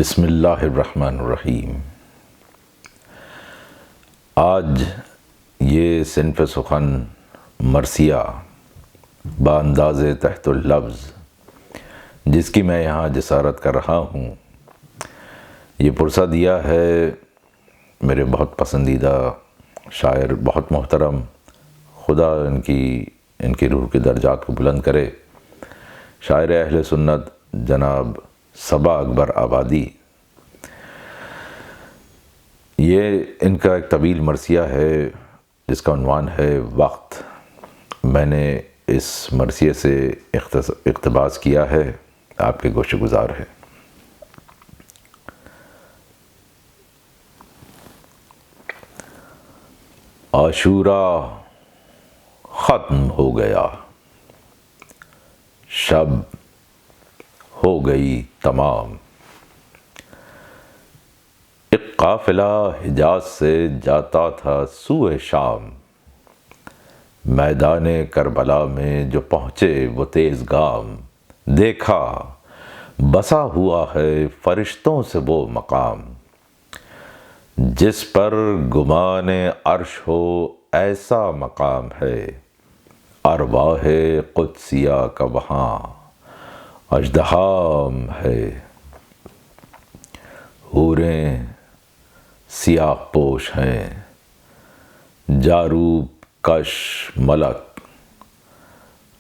بسم اللہ الرحمن الرحیم۔ آج یہ صنف سخن مرثیہ بانداز تحت اللفظ جس کی میں یہاں جسارت کر رہا ہوں، یہ پرسہ دیا ہے میرے بہت پسندیدہ شاعر، بہت محترم، خدا ان کی روح کے درجات کو بلند کرے، شاعر اہل سنت جناب صبا اکبر آبادی۔ یہ ان کا ایک طویل مرثیہ ہے جس کا عنوان ہے وقت۔ میں نے اس مرثیے سے اقتباس کیا ہے، آپ کے گوش گزار ہے۔ عاشوراء ختم ہو گیا، شب ہو گئی تمام، ایک قافلہ حجاز سے جاتا تھا سوئے شام، میدان کربلا میں جو پہنچے وہ تیز گام، دیکھا بسا ہوا ہے فرشتوں سے وہ مقام، جس پر گمان عرش ہو ایسا مقام ہے، ارواح قدسیہ کا وہاں اژدہام ہے، حوریں سیاہ پوش ہیں، جاروب کش ملک،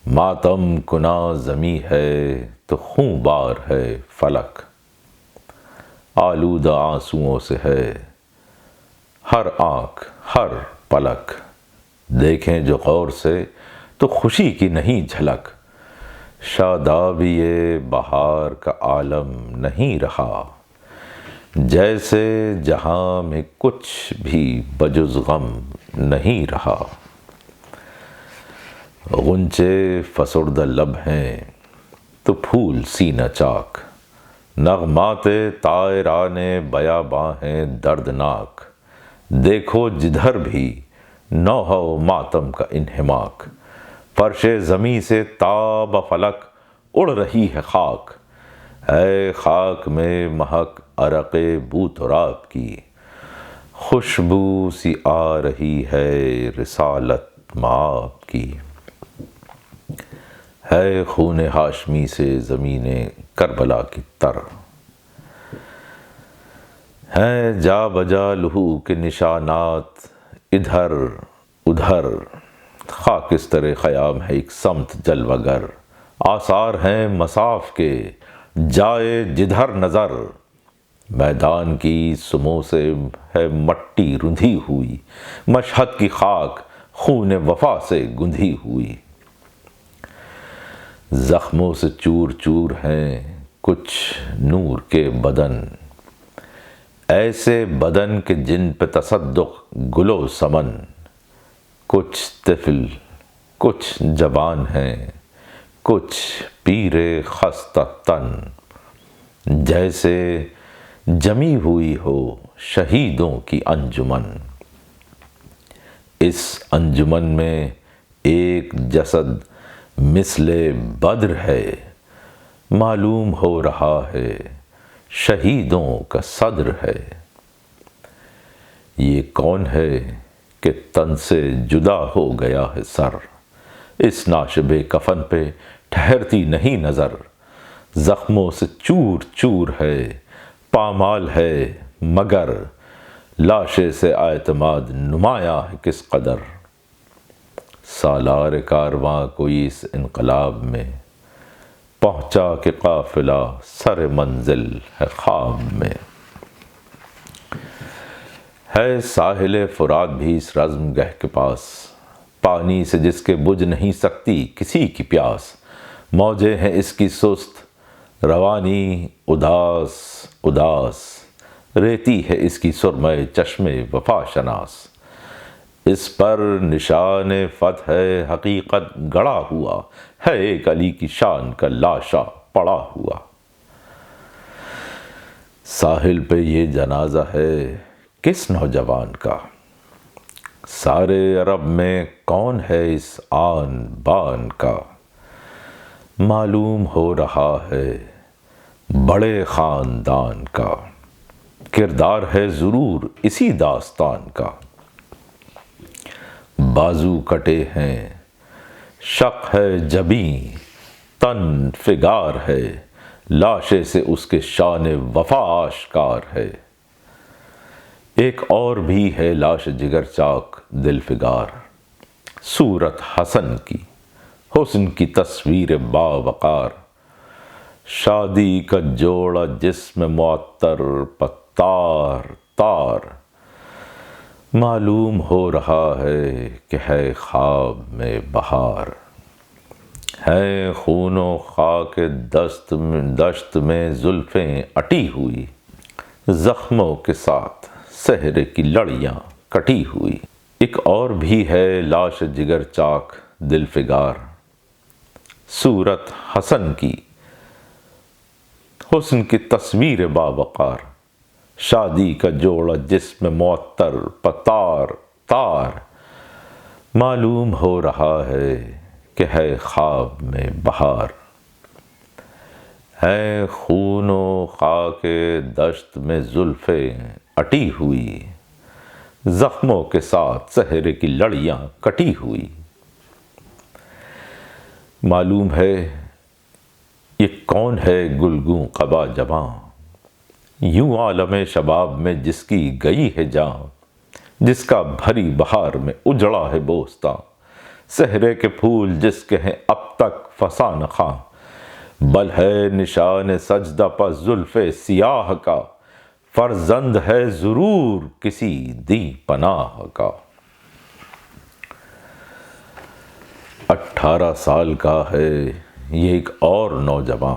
ماتم کناں زمیں ہے تو خون بار ہے فلک، آلودہ آنسوؤں سے ہے ہر آنکھ ہر پلک، دیکھیں جو غور سے تو خوشی کی نہیں جھلک، شادابی بہار کا عالم نہیں رہا، جیسے جہاں میں کچھ بھی بجز غم نہیں رہا، غنچے فسردہ لب ہیں تو پھول سینہ چاک، نغمات طائران بیاباں ہیں دردناک، دیکھو جدھر بھی نوحہ و ماتم کا انہماک، فرش زمیں سے تاب فلک اڑ رہی ہے خاک، اے خاک میں مہک عرق بو تراب کی، خوشبو سی آ رہی ہے رسالت مآب کی، ہے خون ہاشمی سے زمین کربلا کی تر، ہیں جا بجا لہو کے نشانات ادھر ادھر، خاکستر خیام ہے ایک سمت جلوہ گر، آثار ہیں مصاف کے جائے جدھر نظر، میدان کی سموں سے ہے مٹی رندھی ہوئی، مشہد کی خاک خون وفا سے گندھی ہوئی، زخموں سے چور چور ہیں کچھ نور کے بدن، ایسے بدن کہ جن پہ تصدق گل و سمن، کچھ طفل کچھ جوان ہیں کچھ پیر خستہ تن، جیسے جمی ہوئی ہو شہیدوں کی انجمن، اس انجمن میں ایک جسد مثل بدر ہے، معلوم ہو رہا ہے شہیدوں کا صدر ہے، یہ کون ہے کہ تن سے جدا ہو گیا ہے سر، اس ناشب کفن پہ ٹھہرتی نہیں نظر، زخموں سے چور چور ہے پامال ہے مگر، لاشے سے اعتماد نمایاں ہے کس قدر، سالار کارواں کوئی اس انقلاب میں، پہنچا کہ قافلہ سر منزل ہے خواب میں، ہے ساحل فرات بھی اس رزم گہ کے پاس، پانی سے جس کے بجھ نہیں سکتی کسی کی پیاس، موجیں ہیں اس کی سست روانی اداس اداس، ریتی ہے اس کی سرمہ چشم وفا شناس، اس پر نشان فتح حقیقت گڑا ہوا، ہے ایک علی کی شان کا لاشا پڑا ہوا، ساحل پہ یہ جنازہ ہے کس نوجوان کا، سارے عرب میں کون ہے اس آن بان کا، معلوم ہو رہا ہے بڑے خاندان کا، کردار ہے ضرور اسی داستان کا۔ بازو کٹے ہیں، شق ہے جبیں، تن فگار ہے، لاشے سے اس کے شان وفا آشکار ہے۔ ایک اور بھی ہے لاش جگر چاک دل فگار، صورت حسن کی، حسن کی تصویر باوقار، شادی کا جوڑا جسم معطر پتار تار، معلوم ہو رہا ہے کہ ہے خواب میں بہار، ہے خون و خاک دشت میں زلفیں اٹی ہوئی، زخموں کے ساتھ صحرے کی لڑیاں کٹی ہوئی۔ ایک اور بھی ہے لاش جگر چاک دل فگار، صورت حسن کی، حسن کی تصویر باوقار، شادی کا جوڑا جسم معطر پتار تار، معلوم ہو رہا ہے کہ ہے خواب میں بہار، ہے خون و خاک دشت میں زلفیں اٹی ہوئی، زخموں کے ساتھ صحرے کی لڑیاں کٹی ہوئی۔ معلوم ہے یہ کون ہے گلگوں قبا جواں، یوں عالم شباب میں جس کی گئی ہے جاں، جس کا بھری بہار میں اجڑا ہے بوستاں، صحرے کے پھول جس کے ہیں اب تک فساں نخاں، بل ہے نشان سجدہ پا زلف سیاہ کا، فرزند ہے ضرور کسی دی پناہ کا۔ 18 سال کا ہے یہ ایک اور نوجواں،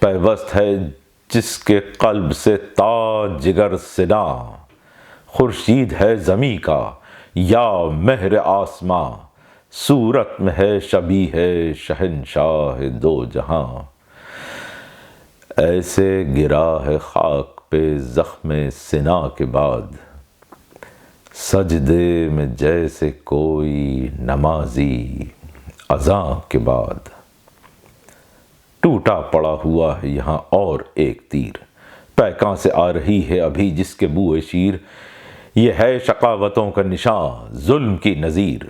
پیوست ہے جس کے قلب سے تا جگر سنا، خورشید ہے زمیں کا یا مہر آسماں، صورت میں ہے شبیہ شہنشاہ دو جہاں، ایسے گرا ہے خاک پہ زخم سنا کے بعد، سجدے میں جیسے کوئی نمازی اذاں کے بعد، ٹوٹا پڑا ہوا ہے یہاں اور ایک تیر، پیکاں سے آ رہی ہے ابھی جس کے بوئے شیر، یہ ہے شقاوتوں کا نشان ظلم کی نذیر،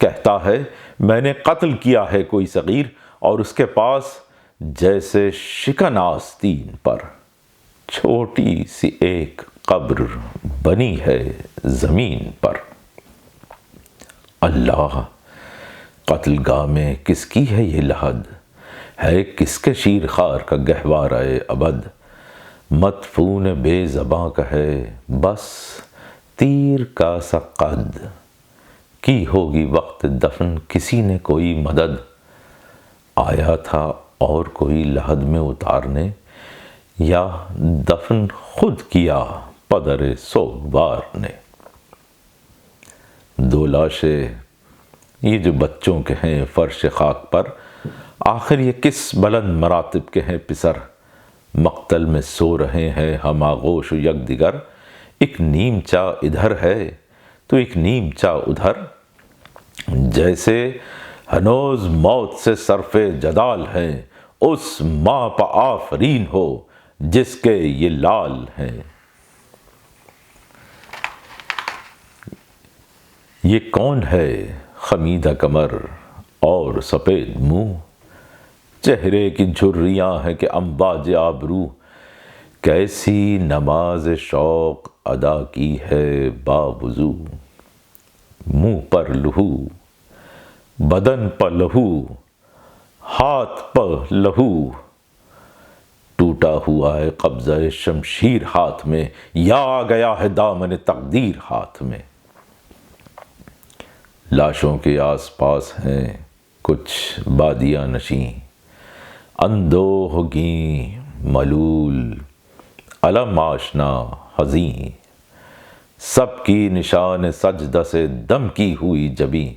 کہتا ہے میں نے قتل کیا ہے کوئی صغیر، اور اس کے پاس جیسے شکن آستین پر چھوٹی سی ایک قبر بنی ہے زمین پر۔ اللہ، قتل گاہ میں کس کی ہے یہ لحد، ہے کس کے شیر خار کا گہوارہ ابد، مدفون بے زباں کا ہے بس تیر کا سا قد، کی ہوگی وقت دفن کسی نے کوئی مدد، آیا تھا اور کوئی لحد میں اتارنے، یا دفن خود کیا پدر سوگوار نے۔ دو لاشیں یہ جو بچوں کے ہیں فرش خاک پر، آخر یہ کس بلند مراتب کے ہیں پسر، مقتل میں سو رہے ہیں ہم آغوش و یک دیگر، ایک نیم چا ادھر ہے تو ایک نیم چا ادھر، جیسے ہنوز موت سے صرف جدال ہیں، اس ماں پہ آفرین ہو جس کے یہ لال ہیں۔ یہ کون ہے خمیدہ کمر اور سفید منہ، چہرے کی جھریاں ہیں کہ امواج آبرو، کیسی نماز شوق ادا کی ہے باوضو، منہ پر لہو بدن پر لہو ہاتھ پر لہو، ٹوٹا ہوا ہے قبضہ شمشیر ہاتھ میں، یا آ گیا ہے دامن تقدیر ہاتھ میں۔ لاشوں کے آس پاس ہیں کچھ بادیاں نشیں، اندوہ گیں ملول علم آشنا حزیں، سب کی نشان سجدہ سے دم کی ہوئی جبیں،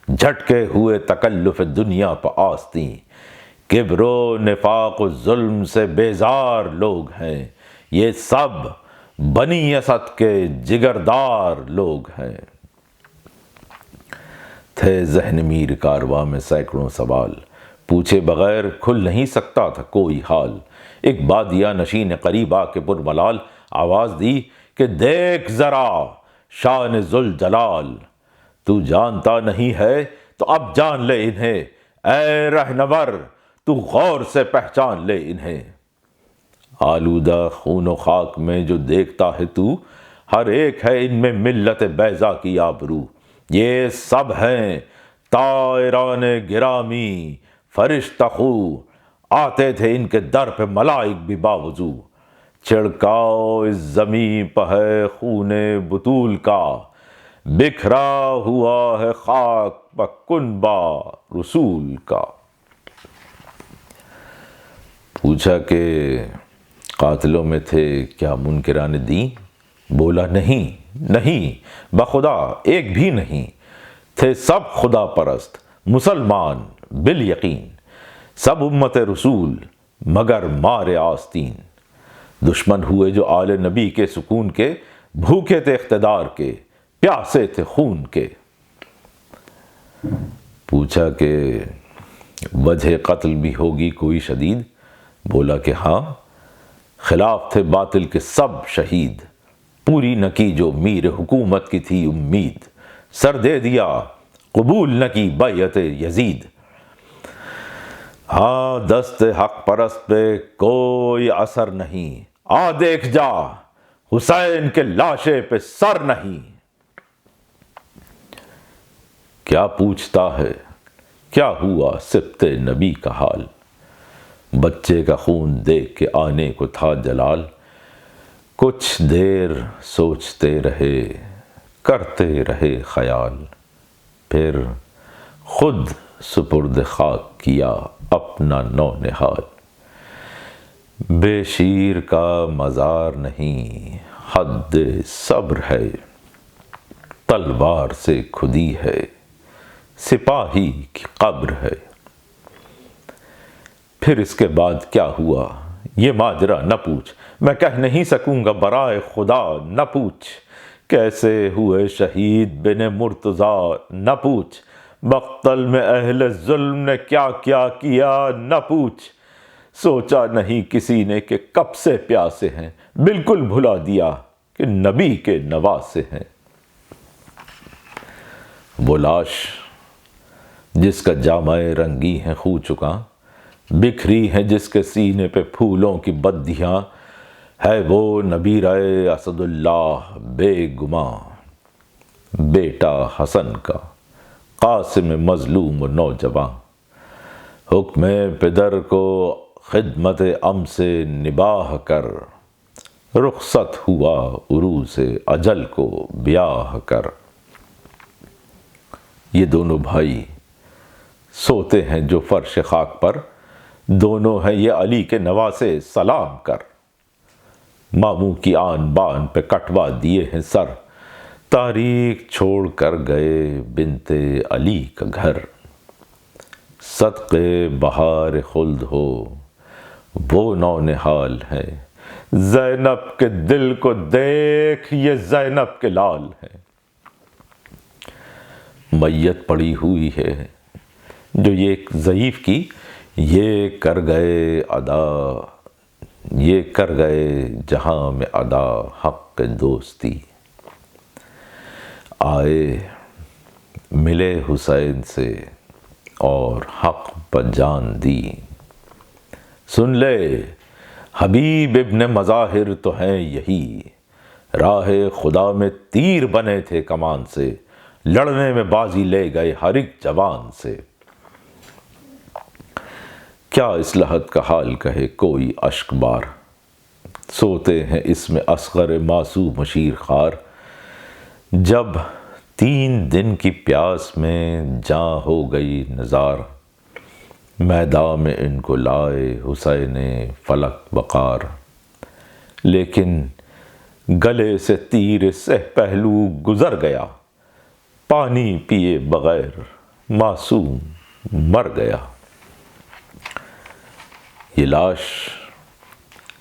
جھٹکے ہوئے تکلف دنیا پہ آستیں، کبر و نفاق و ظلم سے بیزار لوگ ہیں، یہ سب بنی اسد کے جگردار لوگ ہیں۔ تھے ذہن میر کارواں میں سینکڑوں سوال، پوچھے بغیر کھل نہیں سکتا تھا کوئی حال۔ ایک بادیہ نشین قریب آ کے پرملال آواز دی کہ دیکھ ذرا شان ذوالجلال، تو جانتا نہیں ہے تو اب جان لے انہیں، اے رہنور تو غور سے پہچان لے انہیں۔ آلودہ خون و خاک میں جو دیکھتا ہے تو، ہر ایک ہے ان میں ملت بیضا کی آبرو۔ یہ سب ہیں طائران گرامی فرشتہ خو، آتے تھے ان کے در پہ ملائک بھی باوضو۔ چھڑکاؤ اس زمیں پہ ہے خون بطول کا، بکھرا ہوا ہے خاک پہ کنبہ رسول کا۔ پوچھا کہ قاتلوں میں تھے کیا منکران دین؟ بولا نہیں بخدا ایک بھی نہیں، تھے سب خدا پرست مسلمان بالیقین، سب امت رسول مگر مار آستین۔ دشمن ہوئے جو آل نبی کے سکون کے، بھوکے تھے اقتدار کے پیاسے تھے خون کے۔ پوچھا کہ وجہ قتل بھی ہوگی کوئی شدید؟ بولا کہ ہاں، خلاف تھے باطل کے سب شہید، پوری نہ کی جو میر حکومت کی تھی امید، سر دے دیا قبول نہ کی بیعت یزید۔ ہاں دست حق پرست پہ کوئی اثر نہیں، آ دیکھ جا حسین کے لاشے پہ سر نہیں۔ کیا پوچھتا ہے کیا ہوا سبط نبی کا حال، بچے کا خون دیکھ کے آنے کو تھا جلال۔ کچھ دیر سوچتے رہے کرتے رہے خیال، پھر خود سپرد خاک کیا اپنا نونہال۔ بے شیر کا مزار نہیں حد صبر ہے، تلوار سے کھدی ہے سپاہی کی قبر ہے۔ پھر اس کے بعد کیا ہوا یہ ماجرا نہ پوچھ، میں کہہ نہیں سکوں گا برائے خدا نہ پوچھ۔ کیسے ہوئے شہید بن مرتضیٰ نہ پوچھ، مقتل میں اہل ظلم نے کیا کیا کیا نہ پوچھ۔ سوچا نہیں کسی نے کہ کب سے پیاسے ہیں، بالکل بھلا دیا کہ نبی کے نواسے ہیں۔ وہ لاش جس کا جامہ رنگی ہے خو چکا، بکھری ہے جس کے سینے پہ پھولوں کی بدیاں، ہے وہ نبیرہ اسد اللہ بے گماں، بیٹا حسن کا قاسم مظلوم و نوجواں۔ حکم پدر کو خدمت ام سے نباہ کر، رخصت ہوا عروس اجل کو بیاہ کر۔ یہ دونوں بھائی سوتے ہیں جو فرش خاک پر، دونوں ہیں یہ علی کے نواسے سلام کر۔ ماموں کی آن بان پہ کٹوا دیے ہیں سر، تاریخ چھوڑ کر گئے بنت علی کا گھر۔ صدقے بہار خلد ہو وہ نونہال ہے، زینب کے دل کو دیکھ یہ زینب کے لال ہے۔ میت پڑی ہوئی ہے جو یہ ضعیف کی، یہ کر گئے ادا، یہ کر گئے جہاں میں ادا حق دوستی۔ آئے ملے حسین سے اور حق پر جان دی، سن لے حبیب ابن مظاہر تو ہیں یہی، راہ خدا میں تیر بنے تھے کمان سے، لڑنے میں بازی لے گئے ہر ایک جوان سے۔ کیا اصلاحت کا حال کہے کوئی اشک بار، سوتے ہیں اس میں اصغر معصوم شیر خوار۔ جب 3 دن کی پیاس میں جاں ہو گئی نزار، میدان میں ان کو لائے حسین فلک وقار۔ لیکن گلے سے تیر سہ پہلو گزر گیا، پانی پیے بغیر معصوم مر گیا۔ یہ لاش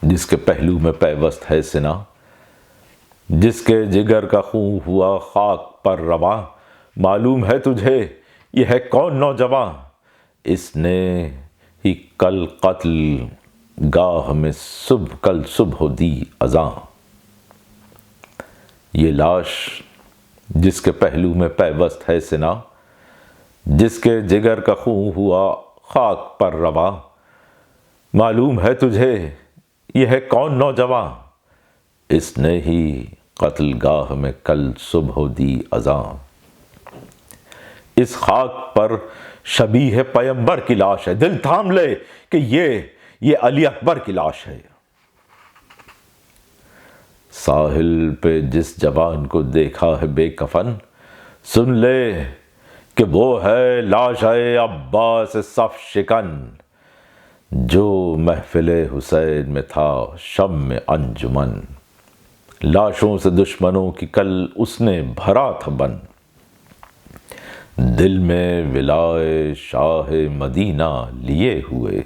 جس کے پہلو میں پیوست ہے سنا، جس کے جگر کا خون ہوا خاک پر رواں، معلوم ہے تجھے یہ ہے کون نوجواں؟ اس نے ہی کل قتل گاہ میں کل صبح دی اذاں۔ یہ لاش جس کے پہلو میں پیوست ہے سنا، جس کے جگر کا خون ہوا خاک پر رواں، معلوم ہے تجھے یہ ہے کون نوجواں، اس نے ہی قتل گاہ میں کل صبح دی اذاں۔ اس خاک پر شبیہ پیمبر کی لاش ہے، دل تھام لے کہ یہ علی اکبر کی لاش ہے۔ ساحل پہ جس جوان کو دیکھا ہے بے کفن، سن لے کہ وہ ہے لاش عباس صف شکن، جو محفل حسین میں تھا شم انجمن، لاشوں سے دشمنوں کی کل اس نے بھرا تھا بن، دل میں ولائے شاہ مدینہ لیے ہوئے،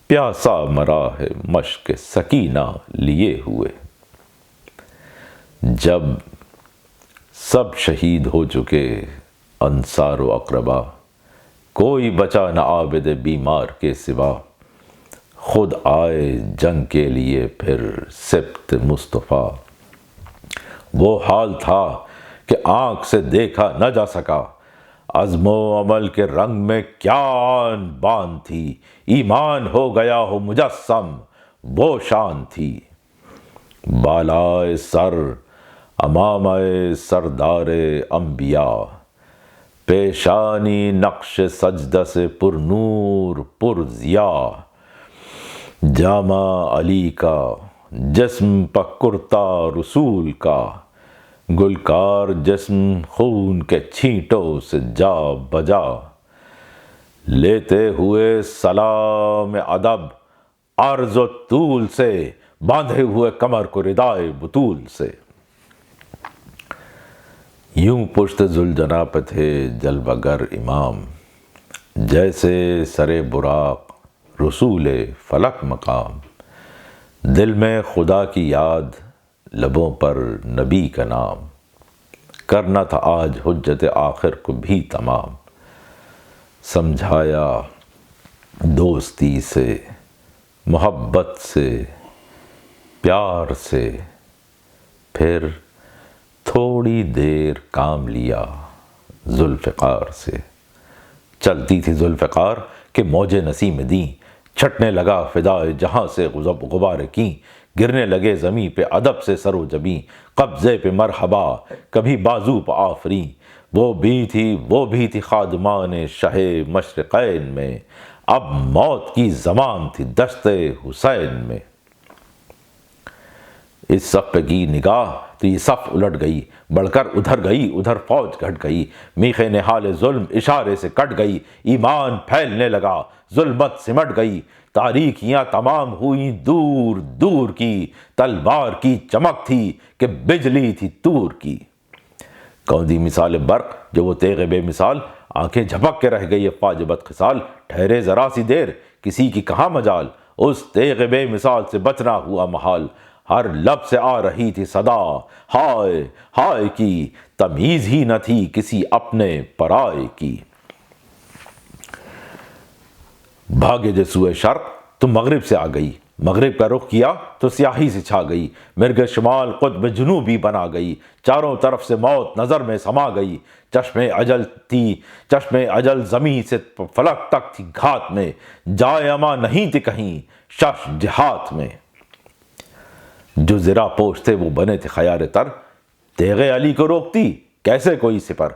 پیاسا مرا ہے مشق سکینہ لیے ہوئے۔ جب سب شہید ہو چکے انصار و اقربا، کوئی بچا نہ عابد بیمار کے سوا، خود آئے جنگ کے لیے پھر سبط مصطفیٰ، وہ حال تھا کہ آنکھ سے دیکھا نہ جا سکا، عزم و عمل کے رنگ میں کیا آن بان تھی، ایمان ہو گیا ہو مجسم وہ شان تھی، بالائے سر امامہ سردار انبیاء، پیشانی نقش سجدہ سے پر نور پر ضیاء، جامہ علی کا جسم پہ کرتا رسول کا، گلکار جسم خون کے چھینٹوں سے جا بجا، لیتے ہوئے سلام ادب عرض و طول سے، باندھے ہوئے کمر کو ردائے بطول سے، یوں پشت ذوالجناح پہ تھے جلوہ گر امام، جیسے سر براق رسول فلک مقام، دل میں خدا کی یاد لبوں پر نبی کا نام، کرنا تھا آج حجت آخر کو بھی تمام، سمجھایا دوستی سے محبت سے پیار سے، پھر تھوڑی دیر کام لیا ذوالفقار سے، چلتی تھی ذوالفقار کہ موجے نسیم دیں، چھٹنے لگا فدائے جہاں سے غبار کی، گرنے لگے زمیں پہ ادب سے سر و جبیں، قبضے پہ مرحبا کبھی بازو پہ آفریں، وہ بھی تھی خادمان شہ مشرقین میں، اب موت کی زمان تھی دشت حسین میں، اس صف پہ کی نگاہ تو یہ صف الٹ گئی، بڑھ کر ادھر گئی ادھر فوج گھٹ گئی، میخ نہال ظلم اشارے سے کٹ گئی، ایمان پھیلنے لگا ظلمت سمٹ گئی، تاریکیاں تمام ہوئیں دور دور کی، تلوار کی چمک تھی کہ بجلی تھی تور کی، کوندی مثال برق جو وہ تیغ بے مثال، آنکھیں جھپک کے رہ گئی افواج بد خصال، ٹھہرے ذرا سی دیر کسی کی کہاں مجال، اس تیغ بے مثال سے بچنا ہوا محال، ہر لب سے آ رہی تھی صدا ہائے ہائے کی، تمیز ہی نہ تھی کسی اپنے پرائے کی، بھاگے جو سوئے شرق تو مغرب سے آ گئی، مغرب کا رخ کیا تو سیاہی سے چھا گئی، مرگ شمال قطب جنوبی بنا گئی، چاروں طرف سے موت نظر میں سما گئی، چشم اجل زمیں سے فلک تک تھی گھات میں، جائے اما نہیں تھی کہیں شش جہات میں، جو زرہ پوش تھے وہ بنے تھے خیار تر، تیغ علی کو روکتی کیسے کوئی سپر،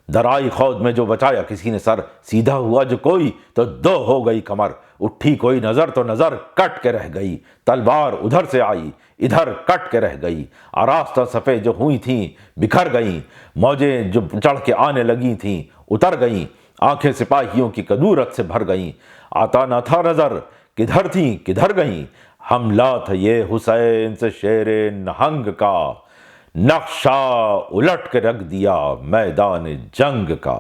درائی خود میں جو بچایا کسی نے سر، سیدھا ہوا جو کوئی تو دو ہو گئی کمر، اٹھی کوئی نظر تو نظر کٹ کے رہ گئی، تلوار ادھر سے آئی ادھر کٹ کے رہ گئی، آراستہ صفیں جو ہوئی تھیں بکھر گئیں، موجیں جو چڑھ کے آنے لگی تھیں اتر گئیں، آنکھیں سپاہیوں کی کدورت سے بھر گئیں، آتا نہ تھا نظر کدھر تھیں کدھر گئیں، حملہ تھا یہ حسین سے شیر نہنگ کا، نقشہ الٹ کے رکھ دیا میدان جنگ کا،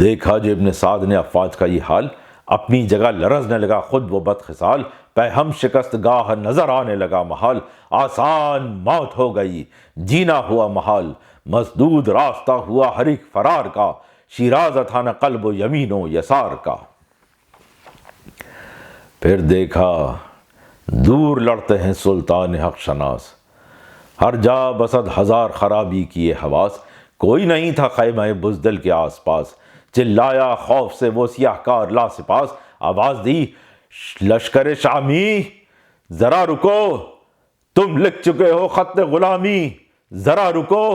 دیکھا جو ابن سعد نے افواج کا یہ حال، اپنی جگہ لرزنے لگا خود وہ بدخصال، پہ ہم شکست گاہ نظر آنے لگا محال، آسان موت ہو گئی جینا ہوا محال، مسدود راستہ ہوا ہر ایک فرار کا، شیرازہ تھا نہ قلب و یمین و یسار کا۔ پھر دیکھا دور لڑتے ہیں سلطان حق شناس، ہر جا بسد ہزار خرابی کیے حواس، کوئی نہیں تھا خیمہ بزدل کے آس پاس، چلایا خوف سے وہ سیاہ کار لا سپاس، آواز دی لشکر شامی ذرا رکو، تم لکھ چکے ہو خط غلامی ذرا رکو،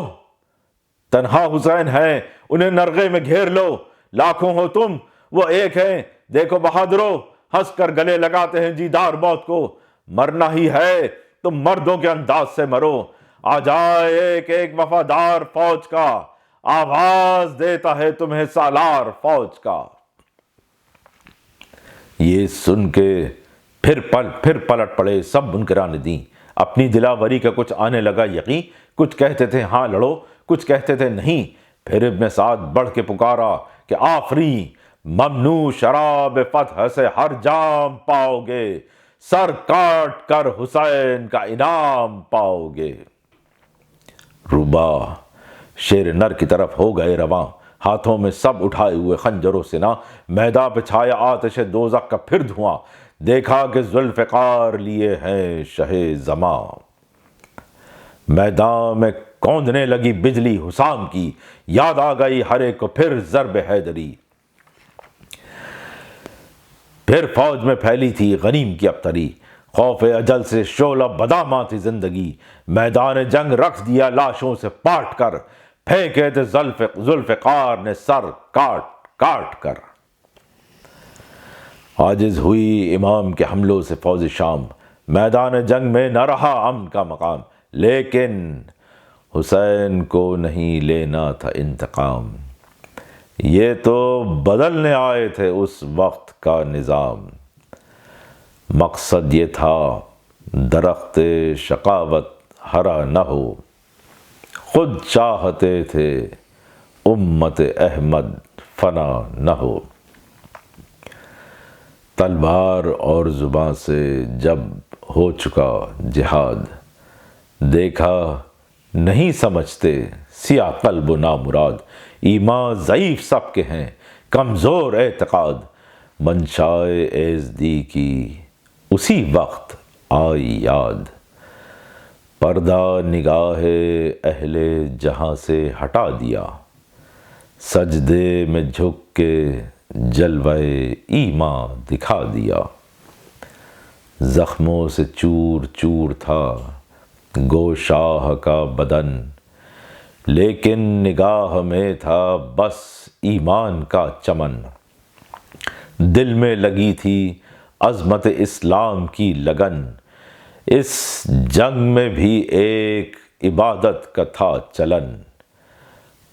تنہا حسین ہے انہیں نرغے میں گھیر لو، لاکھوں ہو تم وہ ایک ہیں دیکھو بہادرو، ہنس کر گلے لگاتے ہیں جیدار موت کو، مرنا ہی ہے تم مردوں کے انداز سے مرو، آ جائے ایک ایک وفادار فوج کا، آواز دیتا ہے تمہیں سالار فوج کا۔ یہ سن کے پھر پلٹ پڑے سب منکران دین، اپنی دلاوری کا کچھ آنے لگا یقین، کچھ کہتے تھے ہاں لڑو، کچھ کہتے تھے نہیں، پھر ابن سعد بڑھ کے پکارا کہ آفریں، ممنوع شراب فتح سے ہر جام پاؤ گے، سر کاٹ کر حسین کا انعام پاؤ گے۔ روبا شیر نر کی طرف ہو گئے رواں، ہاتھوں میں سب اٹھائے ہوئے خنجر و سنا، میدان پہ چھایا آتش دوزخ کا پھر دھواں، دیکھا کہ ذوالفقار لیے ہیں شہ زماں، میدان میں کوندنے لگی بجلی حسام کی، یاد آ گئی ہر ایک کو پھر ضرب حیدری، پھر فوج میں پھیلی تھی غنیم کی ابتری، خوف اجل سے شعلہ بداماں تھی زندگی، میدان جنگ رکھ دیا لاشوں سے پاٹ کر، پھینکے تھے ذوالفقار نے سر کاٹ کاٹ کر۔ عاجز ہوئی امام کے حملوں سے فوج شام، میدان جنگ میں نہ رہا امن کا مقام، لیکن حسین کو نہیں لینا تھا انتقام، یہ تو بدلنے آئے تھے اس وقت کا نظام، مقصد یہ تھا درخت شقاوت ہرا نہ ہو، خود چاہتے تھے امت احمد فنا نہ ہو، تلوار اور زباں سے جب ہو چکا جہاد، دیکھا نہیں سمجھتے سیاہ قلب و نامراد، ایمان ضعیف سب کے ہیں کمزور اعتقاد، منشائے ایزدی کی اسی وقت آئی یاد، پردہ نگاہ اہل جہاں سے ہٹا دیا، سجدے میں جھک کے جلوہ ایمان دکھا دیا، زخموں سے چور چور تھا گو شاہ کا بدن، لیکن نگاہ میں تھا بس ایمان کا چمن، دل میں لگی تھی عظمت اسلام کی لگن، اس جنگ میں بھی ایک عبادت کا تھا چلن،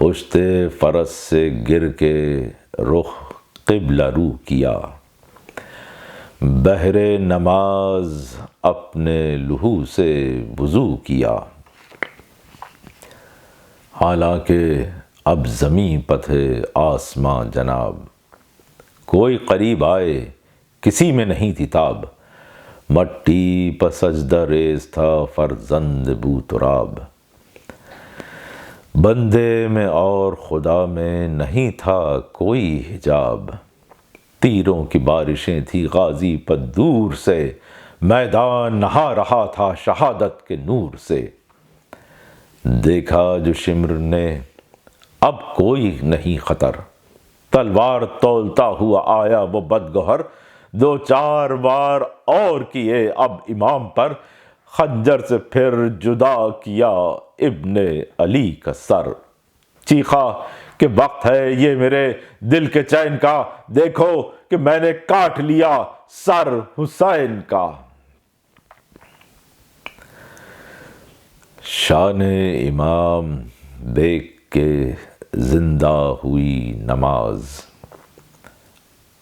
پشت فرس سے گر کے رخ قبلہ رو کیا، بہر نماز اپنے لہو سے وضو کیا، حالانکہ اب زمیں پتھے آسماں جناب، کوئی قریب آئے کسی میں نہیں تھی تاب، مٹی پہ سجدہ ریز تھا فرزند بو تراب، بندے میں اور خدا میں نہیں تھا کوئی حجاب، تیروں کی بارشیں تھی غازی پر دور سے، میدان نہا رہا تھا شہادت کے نور سے، دیکھا جو شمر نے اب کوئی نہیں خطر، تلوار تولتا ہوا آیا وہ بدگہر، دو چار وار اور کیے اب امام پر، خنجر سے پھر جدا کیا ابن علی کا سر، چیخا کہ وقت ہے یہ میرے دل کے چین کا، دیکھو کہ میں نے کاٹ لیا سر حسین کا۔ شان امام دیکھ کے زندہ ہوئی نماز،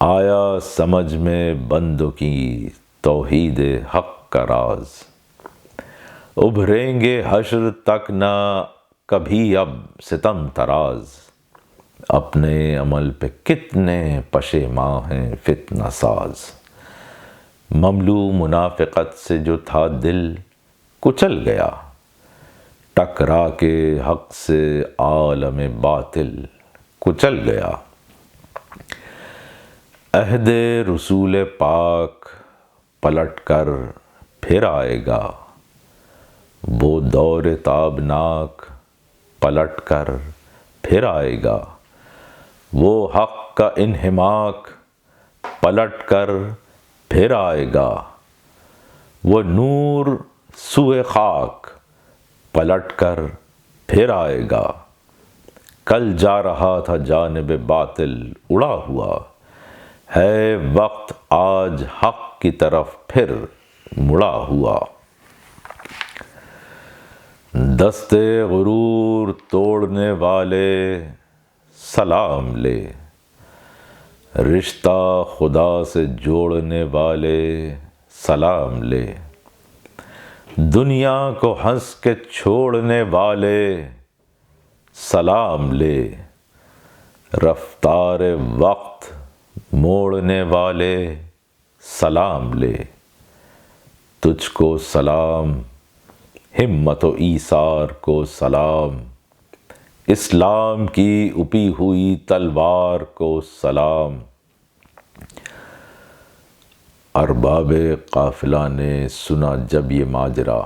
آیا سمجھ میں بندوں کی توحید حق کا راز، ابھریں گے حشر تک نہ کبھی اب ستم تراز، اپنے عمل پہ کتنے پشیماں ہیں فتنہ ساز، مملو منافقت سے جو تھا دل کچل گیا، ٹکرا کے حق سے عالم باطل کچل گیا۔ عہد رسول پاک پلٹ کر پھر آئے گا، وہ دور تابناک پلٹ کر پھر آئے گا، وہ حق کا انہماک پلٹ کر پھر آئے گا، وہ نور سوئے خاک پلٹ کر پھر آئے گا۔ کل جا رہا تھا جانب باطل اڑا ہوا، ہے وقت آج حق کی طرف پھر مڑا ہوا۔ دست غرور توڑنے والے سلام لے، رشتہ خدا سے جوڑنے والے سلام لے، دنیا کو ہنس کے چھوڑنے والے سلام لے، رفتار وقت موڑنے والے سلام لے، تجھ کو سلام، ہمت و ایثار کو سلام، اسلام کی اپی ہوئی تلوار کو سلام۔ ارباب قافلہ نے سنا جب یہ ماجرا،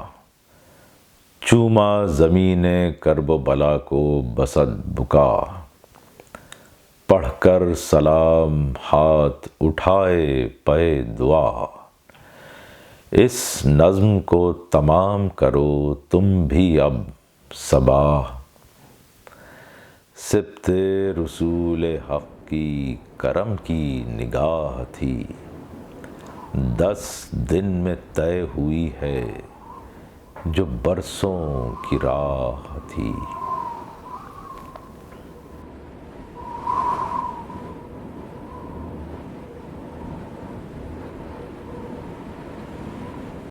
چوما زمین کرب و بلا کو بسد بکا، پڑھ کر سلام ہاتھ اٹھائے پے دعا، اس نظم کو تمام کرو تم بھی اب صباح، سبط رسول حق کی کرم کی نگاہ تھی، 10 دن میں طے ہوئی ہے جو برسوں کی راہ تھی۔